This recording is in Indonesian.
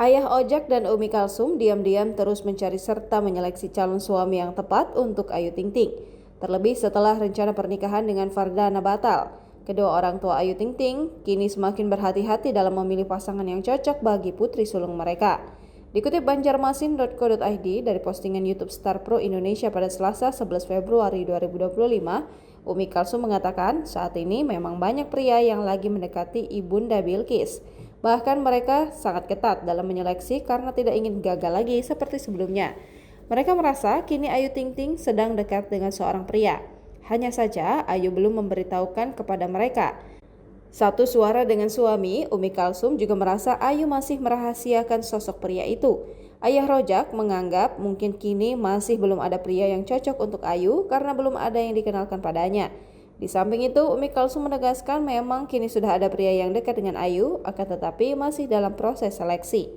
Ayah Ojak dan Umi Kalsum diam-diam terus mencari serta menyeleksi calon suami yang tepat untuk Ayu Ting Ting. Terlebih setelah rencana pernikahan dengan Fardana batal. Kedua orang tua Ayu Ting Ting kini semakin berhati-hati dalam memilih pasangan yang cocok bagi putri sulung mereka. Dikutip banjarmasin.co.id dari postingan YouTube Star Pro Indonesia pada Selasa 11 Februari 2025, Umi Kalsum mengatakan saat ini memang banyak pria yang lagi mendekati Ibunda Bilqis. Bahkan mereka sangat ketat dalam menyeleksi karena tidak ingin gagal lagi seperti sebelumnya. Mereka merasa kini Ayu Ting Ting sedang dekat dengan seorang pria. Hanya saja Ayu belum memberitahukan kepada mereka. Satu suara dengan suami, Umi Kalsum juga merasa Ayu masih merahasiakan sosok pria itu. Ayah Rojak menganggap mungkin kini masih belum ada pria yang cocok untuk Ayu karena belum ada yang dikenalkan padanya. Di samping itu, Umi Kalsum menegaskan memang kini sudah ada pria yang dekat dengan Ayu, akan tetapi masih dalam proses seleksi.